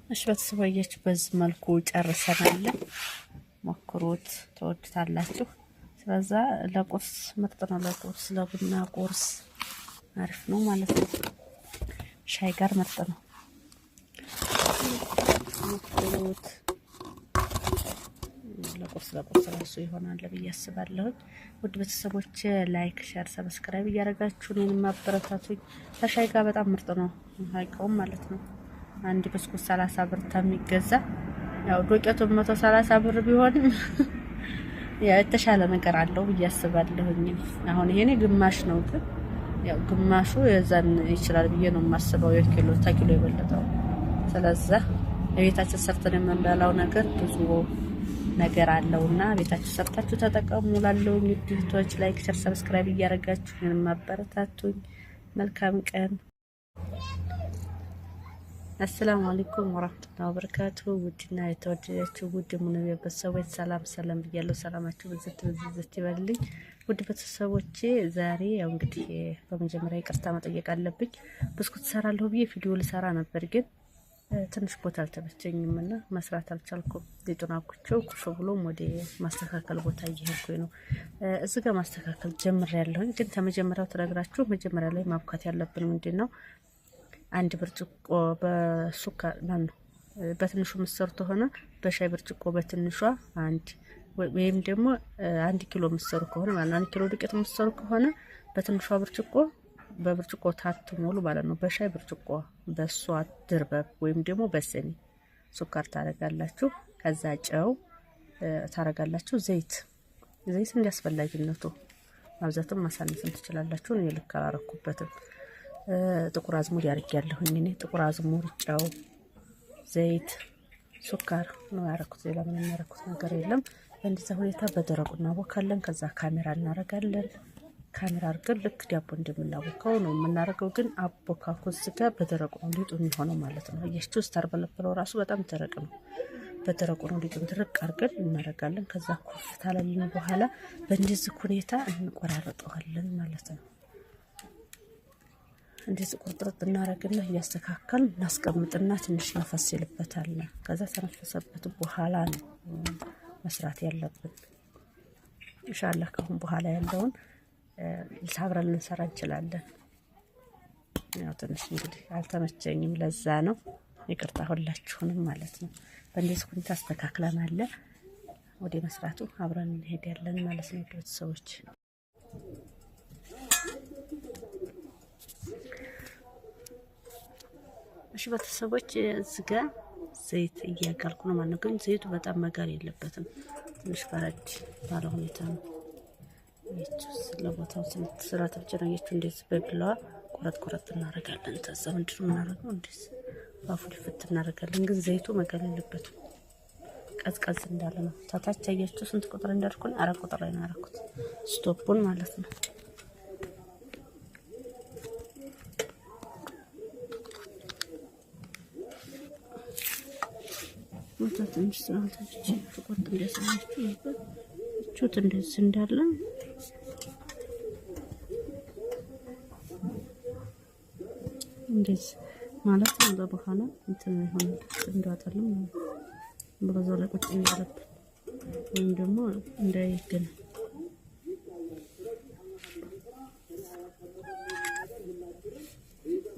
እሺ በተሰባያችሁ በዚህ መልኩ ጨርሰናል። ሞክሩት ተወዱታላችሁ። ስለዛ ለቁርስ ምርጥ ነው። ለቁርስ ለቡና ቁርስ አሪፍ ነው ማለት ነው። ሻይ ጋር ምርጥ ነው። ሞክሩት። ለቁርስ ራሱ ይሆናል ብዬ አስባለሁ። ውድ ቤተሰቦች ላይክ፣ ሼር፣ ሰብስክራይብ እያደረጋችሁ እኔንም ማበረታቱኝ። ከሻይ ጋር በጣም ምርጥ ነው። ሀይቀውም ማለት ነው። አንድ ብስኩት 30 ብር ተሚገዛ ያው ዶቄቱ 130 ብር ቢሆንም የተሻለ ነገር አለው ብዬ አስባለሁኝ። አሁን ይሄኔ ግማሽ ነው፣ ግን ያው ግማሹ የዛን ይችላል ብዬ ነው የማስበው። የኪሎ ታኪሎ የበለጠው። ስለዚህ ቤታችን ሰርተን የምንበላው ነገር ብዙ ነገር አለውና ቤታችሁ ሰርታችሁ ተጠቀሙ። ላለው ቪዲዮዎች ላይክ፣ ሼር፣ ሰብስክራይብ እያደረጋችሁ እኔንም ማበረታቱኝ። መልካም ቀን። አሰላሙ አለይኩም ወራህመቱላሂ ወበረካቱ። ውድና የተወደዳችሁ ውድ ሙነቤ ቤተሰቦች ሰላም ብያለሁ። ሰላማችሁ ብዝት ይበልልኝ። ውድ ቤተሰቦቼ ዛሬ ያው እንግዲህ በመጀመሪያ ይቅርታ መጠየቅ አለብኝ። ብስኩት ሰራለሁ ብዬ ቪዲዮ ልሰራ ነበር፣ ግን ትንሽ ቦታ አልተመቸኝምና መስራት አልቻልኩም። ሊጡን አኩቼው ኩፍ ብሎም ወደ ማስተካከል ቦታ እየሄድኩኝ ነው። እዚህ ጋር ማስተካከል ጀምሬያለሁኝ፣ ግን ከመጀመሪያው ተነግራችሁ መጀመሪያ ላይ ማብካት ያለብን ምንድነው አንድ ብርጭቆ በሱካር ነው በትንሹ መስርቶ ሆነ በሻይ ብርጭቆ በትንሿ አንድ ወይም ደግሞ 1 ኪሎ መስሩ ከሆነ ማለት 1 ኪሎ ዱቄት መስሩ ከሆነ በትንሿ ብርጭቆ በብርጭቆ ታቱ ሙሉ ማለት ነው። በሻይ ብርጭቆ በሷ ድርበብ ወይም ደግሞ በሰኒ ሱካር ታረጋላችሁ። ከዛ ጨው ታረጋላችሁ። ዘይት እንዲያስፈልግነቱ ማብዛትም ማሳነስም ትችላላችሁ። እኔ ልክ አላረኩበትም። ጥቁር አዝሙድ ያርጋለሁኝ። እኔ ጥቁር አዝሙድ፣ ጨው፣ ዘይት፣ ሱካር ነው ያረኩት። ሌላ ምንም ያረኩት ነገር የለም። በእንደዛ ሁኔታ በደረቁ እናቦካለን። ከዛ ካሜራ እናረጋለን። ካሜራ አርገን ልክ ዳቦ እንደምናቦካው ነው የምናረገው። ግን አቦካኩ ስጋ በደረቁ ነው ሊጡ የሚሆነው ማለት ነው። እየሽቱ ስታርበለብለው ራሱ በጣም ደረቅ ነው። በደረቁ ነው ሊጡን ድርቅ አርገን እናረጋለን። ከዛ ኩፍ ታለልን በኋላ በእንደዚህ ሁኔታ እንቆራረጠዋለን ማለት ነው። እንደዚህ ቁርጥርጥ እናረግና እያስተካከል እናስቀምጥና ትንሽ ነፈስ ይልበታል። ከዛ ተነፈሰበት በኋላ ነው መስራት ያለብን። ኢንሻአላህ ከሁን በኋላ ያለውን አብረን እንሰራ እንችላለን። ያው ትንሽ እንግዲህ አልተመቸኝም፣ ለዛ ነው ይቅርታ ሁላችሁንም ማለት ነው። በእንደዚህ ሁኔታ አስተካክለናል። ወደ መስራቱ አብረን እንሄዳለን ማለት ነው ቤተሰቦች። እሺ ቤተሰቦች እዚህ ጋር ዘይት እያጋልኩ ነው ማለት ነው። ግን ዘይቱ በጣም መጋል የለበትም። ትንሽ ፈረድ ባለ ሁኔታ ነው። እቺስ ለቦታው ስራት ብቻ ነው። እቺ እንደዚህ በቢላዋ ቆረጥ እናረጋለን። ተዛው እንድሩ እናረጋው እንደዚህ ባፉ ሊፈት እናረጋለን። ግን ዘይቱ መጋል የለበትም። ቀዝቀዝ እንዳለ ነው። ታታች አያችሁ ስንት ቁጥር እንዳልኩኝ 4 ቁጥር ላይ ነው ያረኩት። ስቶፑን ማለት ነው። ትንሽ ስራታችን ተቆርጥ እንደሰማችሁ ነበር። እቹት እንደዚህ እንዳለ እንደዚህ ማለት ነው። በኋላ እንትን ይሆናል እንዳጣለም በዛው ላይ ቁጭ እንዳለበት ወይም ደግሞ እንዳይገና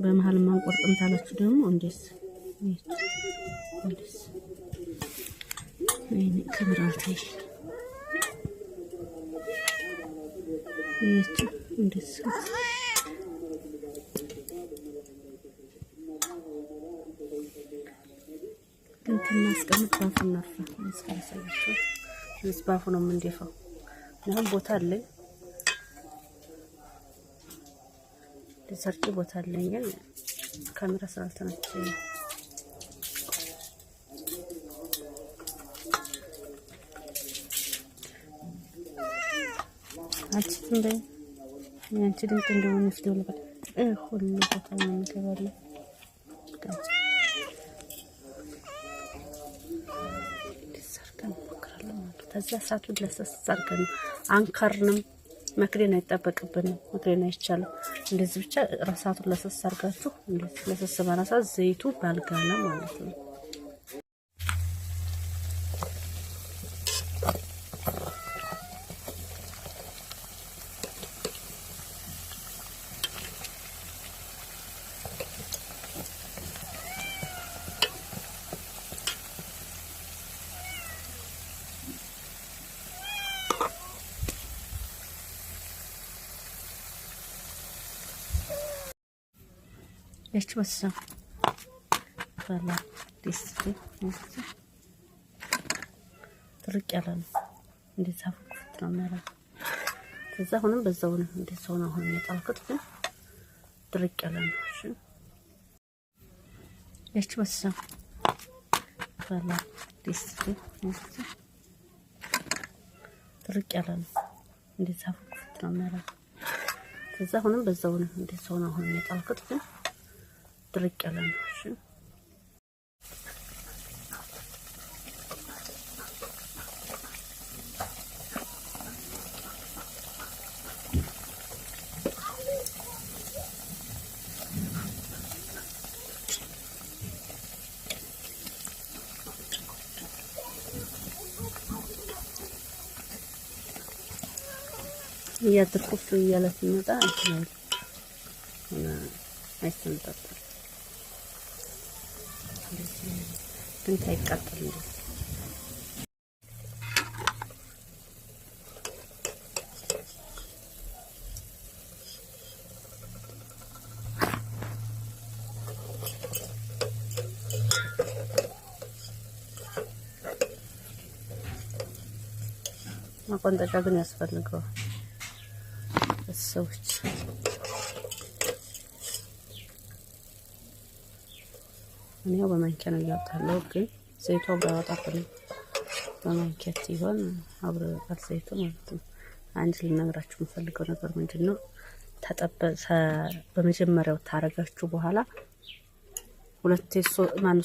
በመሃል ማንቆርጥም ታላችሁ ደግሞ እንደዚህ ክምራቴ ይህች እንደዚህ እንትን እናስቀምጥ። ባፉ እናርፋ መስቀለሰላችሁ እዚህ ባፉ ነው የምንደፋው። አሁን ቦታ አለኝ ለሰርጭ ቦታ አለኝ፣ ግን ካሜራ ስላልተነቸኝ ነው። አንቺ አንቺ ድምፅ እንደሆነ ስለሆነ ሁሉ ቦታ ነው የምገባለው። ከዛ እሳቱን ለሰስ አድርገን አንከርንም። መክደን አይጠበቅብንም፣ መክደን አይቻልም። እንደዚህ ብቻ እሳቱን ለሰስ አድርጋችሁ እንደዚህ ለሰስ ባላሳ ዘይቱ ባልጋላ ማለት ነው። ያቺ በሰም ባላ ዲስ ትርቅ ያለ ነው። እንደዛ ፍቅፍት ነው የሚያደርገው። ከዛ አሁንም በዛው ነው እንደዛው ነው አሁን የጣልኩት፣ ግን ድርቅ ያለ ነው። እሺ ያቺ በሰም ባላ ዲስ ትርቅ ያለ ነው። እንደዛ ፍቅፍት ነው የሚያደርገው። ከዛ አሁንም በዛው ነው እንደዛው ነው አሁን የጣልኩት፣ ግን ድርቅ ያለ ነው። እሺ እያደረኩት እያለ ሲመጣ አይሰንጠጥም፣ ግን ሳይቃጠል ነው። ማቆንጠጫ ግን ያስፈልገዋል ሰዎች። እኔው በማንኪያ ነው ያወጣለው፣ ግን ዘይቱ ባወጣብኝ በማንኪያ ሲሆን አብሮ ያወጣል ዘይቱ ማለት ነው። አንድ ልነግራችሁ የምፈልገው ነገር ምንድነው፣ ተጠበሰ በመጀመሪያው ታረጋችሁ በኋላ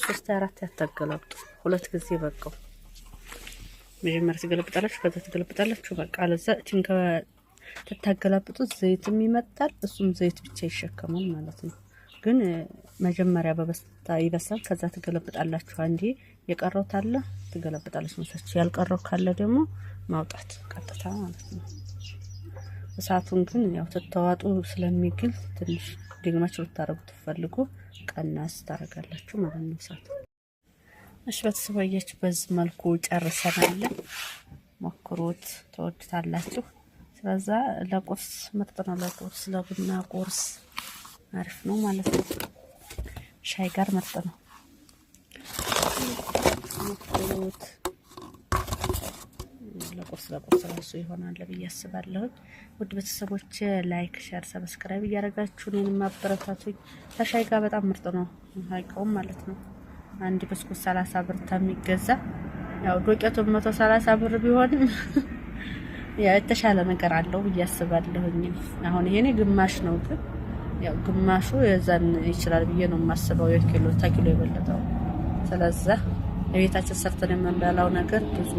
ሶስት አራት ያታገላብጡ። ሁለት ጊዜ በቃው። መጀመሪያ ትገለብጣላችሁ፣ ከዛ ትገለብጣላችሁ። በቃ ለዛ ተታገላብጡት ዘይትም ይመጣል፣ እሱም ዘይት ብቻ ይሸከማል ማለት ነው። ግን መጀመሪያ በበስታ ይበሳል፣ ከዛ ትገለብጣላችሁ። አንዴ የቀረው ታለ ትገለብጣላችሁ ማለት ያልቀረው ካለ ደግሞ ማውጣት ቀጥታ ማለት ነው። እሳቱን ግን ያው ተተዋጡ ስለሚግል ትንሽ ደግማችሁ ልታረጉት ፈልጉ ቀናስ ታረጋላችሁ ማለት ነው እሳቱ። እሺ በተሰባያችሁ በዚህ መልኩ ጨርሰናል። ሞክሩት፣ ተወዱታላችሁ። ስለዛ ለቁርስ ምርጥ ነው። ለቁርስ ለቡና ቁርስ አሪፍ ነው ማለት ነው። ሻይ ጋር ምርጥ ነው። ሞክሩት። ለቁርስ ራሱ ይሆናል ብዬ አስባለሁ። ውድ ቤተሰቦች ላይክ፣ ሼር፣ ሰብስክራይብ እያደረጋችሁ እኔንም ማበረታቱኝ። ከሻይ ጋር በጣም ምርጥ ነው። ሀይቀውም ማለት ነው። አንድ ብስኩት 30 ብር ተሚገዛ ያው ዶቄቱ 130 ብር ቢሆንም ያው የተሻለ ነገር አለው ብዬ አስባለሁኝ። አሁን ይሄኔ ግማሽ ነው፣ ግን ያው ግማሹ የዛን ይችላል ብዬ ነው የማስበው፣ የኪሎ ታኪሎ የበለጠው። ስለዚህ ለቤታችን ሰርተን የምንበላው ነገር ብዙ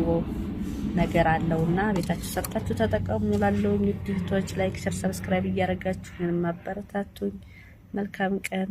ነገር አለውና ቤታችሁ ሰርታችሁ ተጠቀሙ። ላለውኝ ቪዲዮዎች ላይክ፣ ሼር፣ ሰብስክራይብ እያደረጋችሁ እኔንም ማበረታቱኝ። መልካም ቀን።